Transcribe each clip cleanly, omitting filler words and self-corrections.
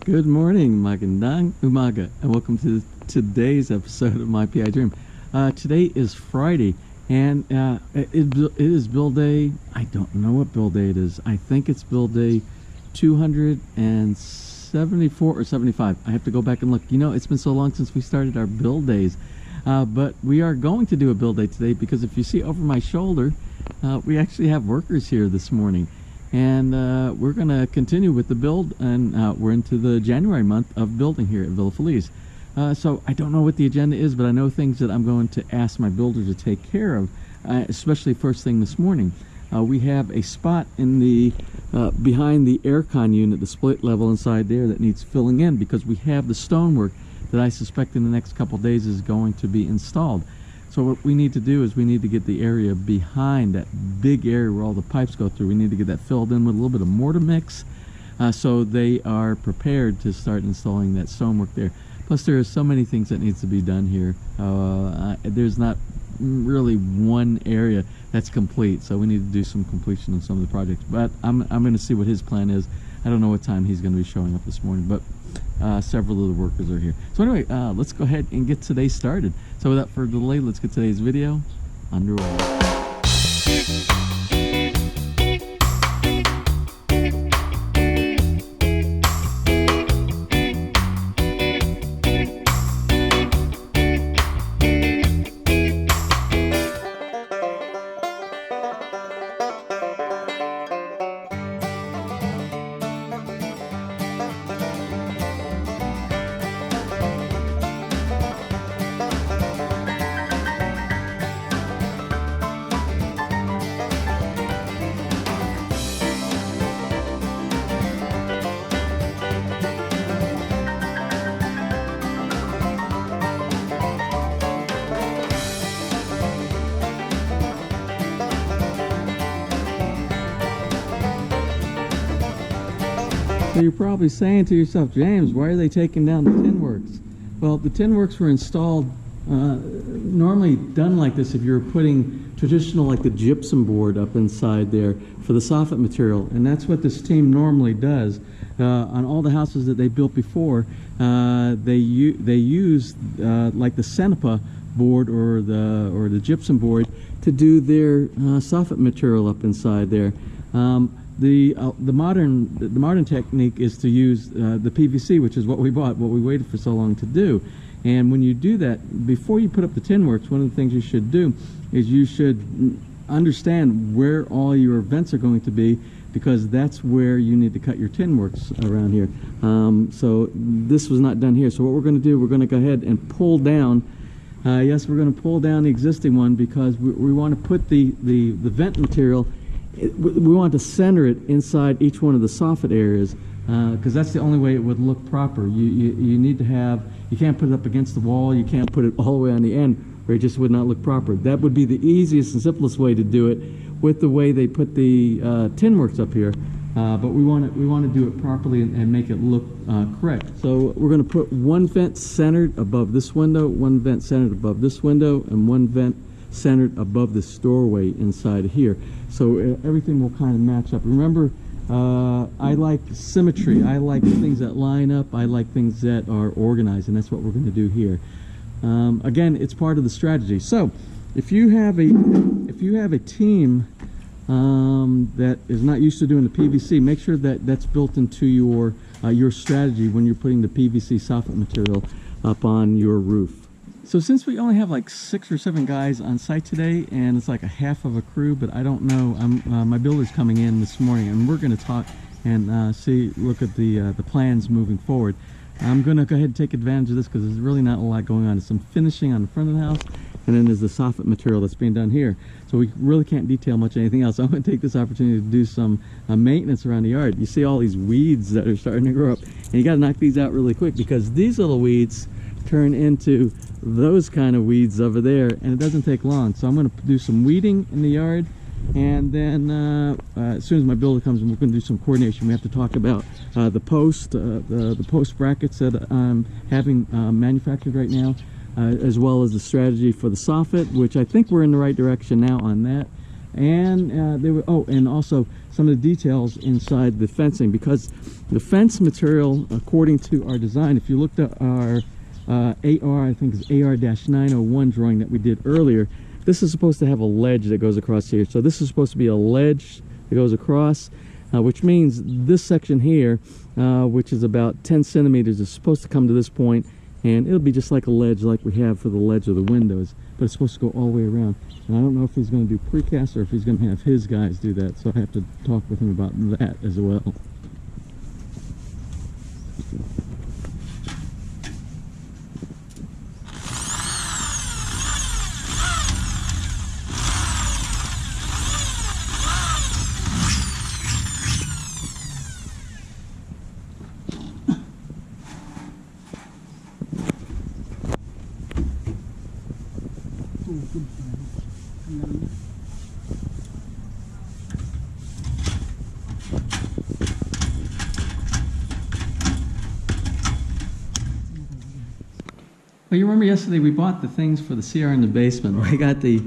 Good morning, magandang umaga, and welcome to today's episode of My PI Dream. Today is Friday, and it is build day. I don't know what build day it is. I think it's build day 274 or 75. I have to go back and look. You know, it's been so long since we started our build days. But we are going to do a build day today because if you see over my shoulder, we actually have workers here this morning. And we're going to continue with the build, and we're into the January month of building here at Villa Feliz. So I don't know what the agenda is, but I know things that I'm going to ask my builder to take care of, especially first thing this morning. We have a spot in the behind the aircon unit, the split level inside there, that needs filling in because we have the stonework that I suspect in the next couple days is going to be installed. So what we need to do is we need to get the area behind that big area where all the pipes go through. We need to get that filled in with a little bit of mortar mix, so they are prepared to start installing that stonework there. Plus there are so many things that needs to be done here. There's not really one area that's complete, so we need to do some completion on some of the projects. But I'm going to see what his plan is. I don't know what time he's going to be showing up this morning, but several of the workers are here. So anyway, let's go ahead and get today started. So without further delay, let's get today's video underway. So you're probably saying to yourself, James, why are they taking down the tin works? Well, the tin works were installed, normally done like this if you're putting traditional, like the gypsum board up inside there for the soffit material, and that's what this team normally does. On all the houses that they built before, they use like the Cenepa board or the gypsum board to do their soffit material up inside there. The modern technique is to use the PVC, which is what we bought, what we waited for so long to do. And when you do that, before you put up the tin works, one of the things you should do is you should understand where all your vents are going to be, because that's where you need to cut your tin works around here. So this was not done here. So what we're going to do, we're going to go ahead and pull down. Yes, we're going to pull down the existing one because we want to put the vent material. We want to center it inside each one of the soffit areas, because that's the only way it would look proper. You need to have, you can't put it up against the wall, you can't put it all the way on the end, or it just would not look proper. That would be the easiest and simplest way to do it with the way they put the tin works up here. But we want to do it properly and make it look correct. So we're going to put one vent centered above this window, one vent centered above this window, and one vent centered above the doorway inside here, so everything will kind of match up. Remember, I like symmetry. I like things that line up. I like things that are organized, and that's what we're going to do here. Again, it's part of the strategy. So if you have a team that is not used to doing the PVC, make sure that that's built into your strategy when you're putting the PVC soffit material up on your roof. So since we only have like 6 or 7 guys on site today, and it's like a half of a crew, but I don't know, my builder's coming in this morning, and we're going to talk and look at the plans moving forward. I'm going to go ahead and take advantage of this because there's really not a lot going on. There's some finishing on the front of the house, and then there's the soffit material that's being done here. So we really can't detail much anything else. I'm going to take this opportunity to do some maintenance around the yard. You see all these weeds that are starting to grow up, and you got to knock these out really quick because these little weeds turn into those kind of weeds over there, and it doesn't take long. So I'm going to do some weeding in the yard, and then as soon as my builder comes in, we're going to do some coordination. We have to talk about the post brackets that I'm having manufactured right now, as well as the strategy for the soffit, which I think we're in the right direction now on that. And they were, oh, and also some of the details inside the fencing, because the fence material, according to our design, if you looked at our AR, I think it's AR-901 drawing that we did earlier, this is supposed to have a ledge that goes across here. So this is supposed to be a ledge that goes across, which means this section here, which is about 10 centimeters, is supposed to come to this point, and it'll be just like a ledge like we have for the ledge of the windows, but it's supposed to go all the way around. And I don't know if he's going to do precast or if he's going to have his guys do that, so I have to talk with him about that as well. Well, you remember yesterday we bought the things for the CR in the basement. We got the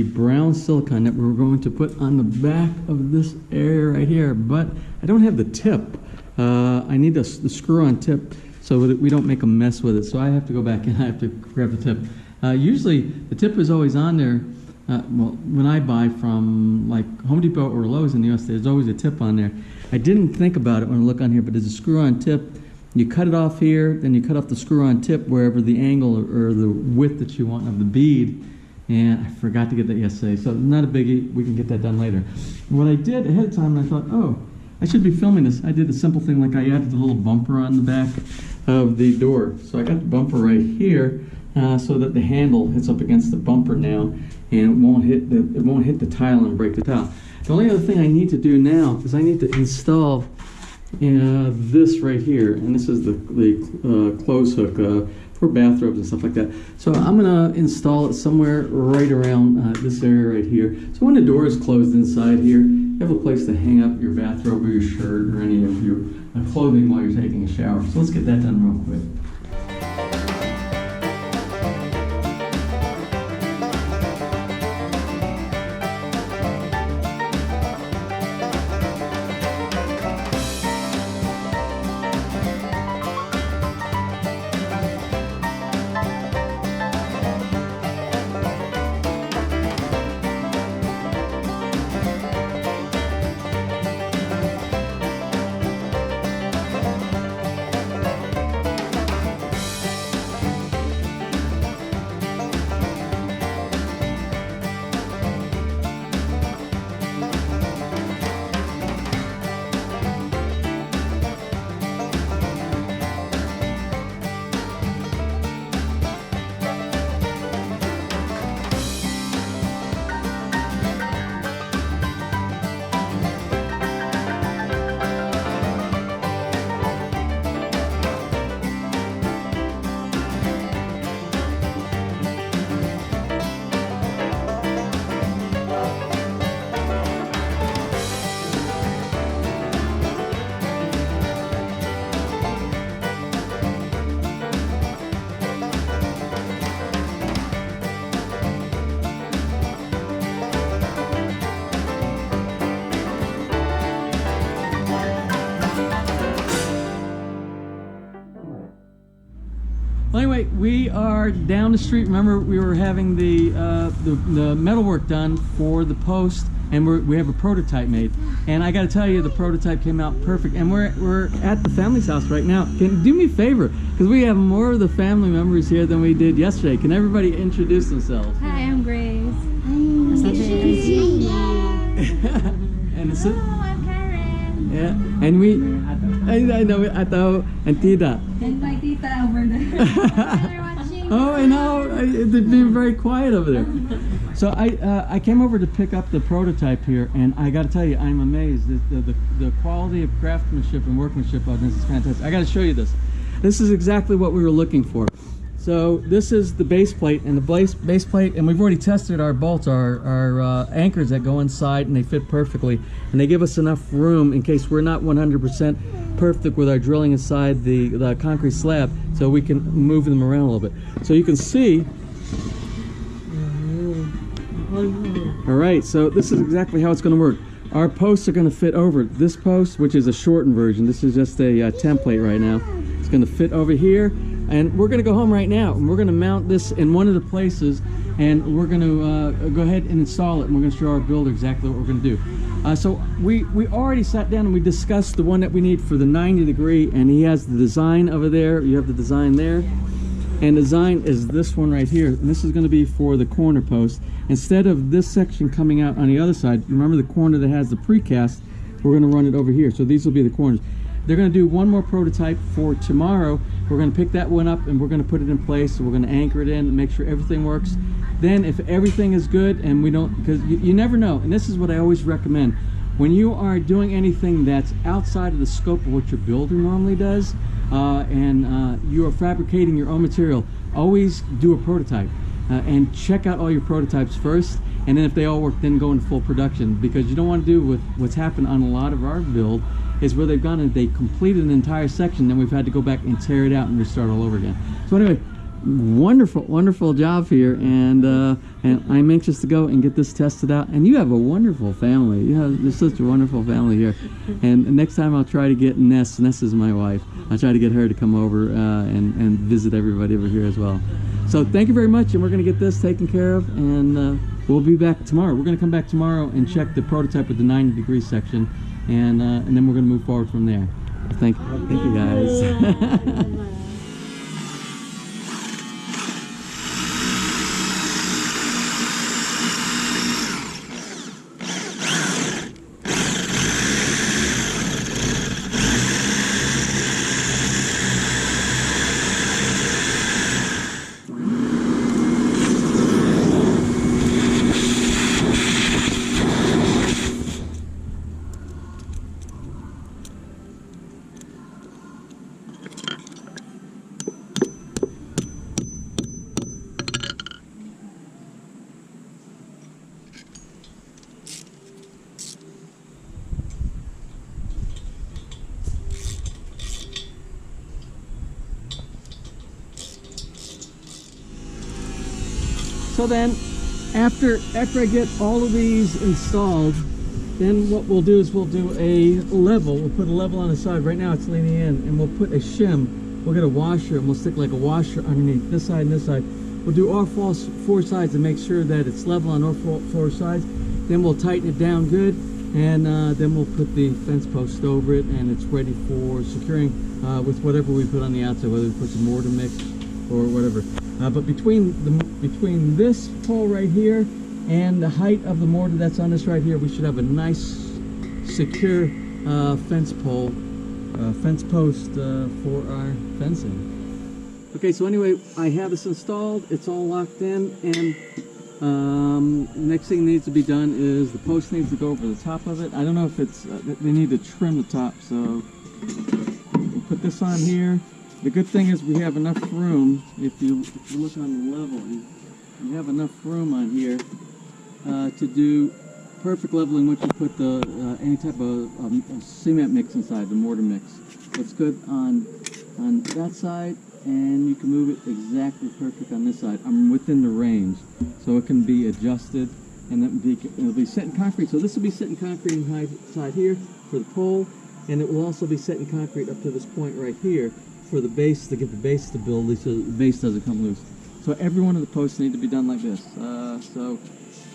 brown silicone that we were going to put on the back of this area right here, but I don't have the tip. I need the screw-on tip so that we don't make a mess with it. So I have to go back and I have to grab the tip. Usually the tip is always on there. Well, when I buy from like Home Depot or Lowe's in the US, there's always a tip on there. I didn't think about it when I look on here, but there's a screw-on tip. You cut it off here, then you cut off the screw-on tip wherever the angle or the width that you want of the bead. And I forgot to get that yesterday, so not a biggie. We can get that done later. What I did ahead of time, I thought, oh, I should be filming this. I did a simple thing, like I added a little bumper on the back of the door. So I got the bumper right here, so that the handle hits up against the bumper now, and it won't hit the tile and break the tile. The only other thing I need to do now is I need to install this right here, and this is the clothes hook for bathrobes and stuff like that. So I'm gonna install it somewhere right around this area right here. So when the door is closed inside here, you have a place to hang up your bathrobe or your shirt or any of your clothing while you're taking a shower. So let's get that done real quick. Well, anyway, we are down the street. Remember, we were having the metal work done for the post, and we have a prototype made. And I got to tell you, the prototype came out perfect. And we're at the family's house right now. Can do me a favor, because we have more of the family members here than we did yesterday. Can everybody introduce themselves? Hi, I'm Grace. I'm And it's Hello, I'm Karen. yeah, and I know Ato and Tita. And my tita over there. They're watching. Oh, I know. They're being very quiet over there. So I came over to pick up the prototype here, and I got to tell you, I'm amazed. The quality of craftsmanship and workmanship on this is fantastic. I got to show you this. This is exactly what we were looking for. So this is the base plate, and the base plate, and we've already tested our bolts, our anchors that go inside, and they fit perfectly, and they give us enough room in case we're not 100% perfect with our drilling inside the concrete slab, so we can move them around a little bit. So you can see All right, so this is exactly how it's going to work. Our posts are going to fit over this post, which is a shortened version. This is just a template right now. It's going to fit over here, and we're going to go home right now, and we're going to mount this in one of the places, and we're going to go ahead and install it, and we're going to show our builder exactly what we're going to do. So we already sat down and we discussed the one that we need for the 90 degree, and he has the design over there. You have the design there. And the design is this one right here, and this is going to be for the corner post. Instead of this section coming out on the other side, remember the corner that has the precast, we're going to run it over here. So these will be the corners. They're going to do one more prototype for tomorrow. We're going to pick that one up and we're going to put it in place. So we're going to anchor it in and make sure everything works. Then if everything is good and we don't, because you never know, and this is what I always recommend, when you are doing anything that's outside of the scope of what your builder normally does, you are fabricating your own material, always do a prototype and check out all your prototypes first, and then if they all work, then go into full production, because you don't want to do with what's happened on a lot of our build is where they've gone and they completed an entire section, then we've had to go back and tear it out and restart all over again. So anyway, wonderful job here, and I'm anxious to go and get this tested out. And you have a wonderful family. There's such a wonderful family here. And next time I'll try to get Ness is my wife. I'll try to get her to come over and visit everybody over here as well. So thank you very much, and we're going to get this taken care of, and we'll be back tomorrow. We're going to come back tomorrow and check the prototype with the 90 degree section, and then we're going to move forward from there. Thank you guys. So then, after I get all of these installed, then what we'll do is we'll do a level. We'll put a level on the side. Right now it's leaning in, and we'll put a shim. We'll get a washer, and we'll stick like a washer underneath this side and this side. We'll do all four sides to make sure that it's level on all four sides. Then we'll tighten it down good, and then we'll put the fence post over it, and it's ready for securing with whatever we put on the outside, whether we put some mortar mix or whatever. But between this pole right here and the height of the mortar that's on this right here, we should have a nice secure fence post for our fencing. Okay, so anyway, I have this installed. It's all locked in, and next thing needs to be done is the post needs to go over the top of it. I don't know if it's they need to trim the top, so we'll put this on here. The good thing is we have enough room. If you look on the level, you have enough room on here to do perfect leveling once you put the any type of cement mix inside, the mortar mix. It's good on that side, and you can move it exactly perfect on this side. I'm within the range, so it can be adjusted, and it'll be set in concrete. So this will be set in concrete inside here for the pole, and it will also be set in concrete up to this point right here for the base, to get the base stability so the base doesn't come loose. So every one of the posts need to be done like this.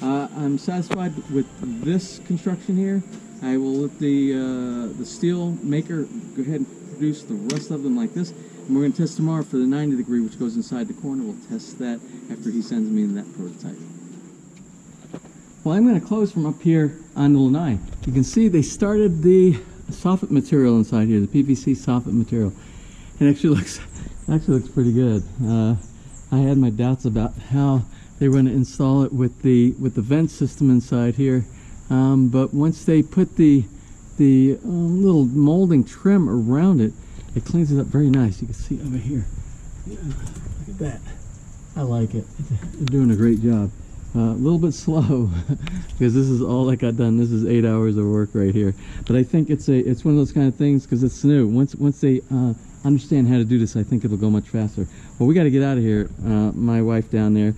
I'm satisfied with this construction here. I will let the steel maker go ahead and produce the rest of them like this. And we're going to test tomorrow for the 90 degree, which goes inside the corner. We'll test that after he sends me that prototype. Well, I'm going to close from up here on the lanai. You can see they started the soffit material inside here, the PVC soffit material. It actually looks pretty good. I had my doubts about how they were going to install it with the vent system inside here, but once they put the little molding trim around it, it cleans it up very nice. You can see over here. Yeah, look at that. I like it. They're doing a great job. A little bit slow because this is all I got done. This is 8 hours of work right here. But I think it's one of those kind of things because it's new. Once they understand how to do this, I think it'll go much faster. Well, we got to get out of here. My wife down there,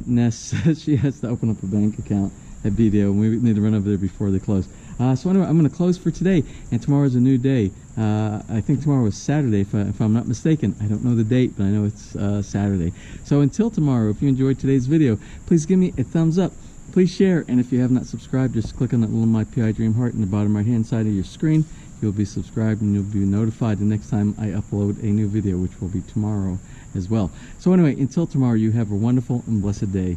Ness, she has to open up a bank account video. We need to run over there before they close. So anyway, I'm going to close for today, and tomorrow's a new day. I think tomorrow is Saturday, if I'm not mistaken. I don't know the date, but I know it's Saturday. So until tomorrow, if you enjoyed today's video, please give me a thumbs up. Please share, and if you have not subscribed, just click on that little My PI Dream heart in the bottom right hand side of your screen. You'll be subscribed, and you'll be notified the next time I upload a new video, which will be tomorrow as well. So anyway, until tomorrow, you have a wonderful and blessed day.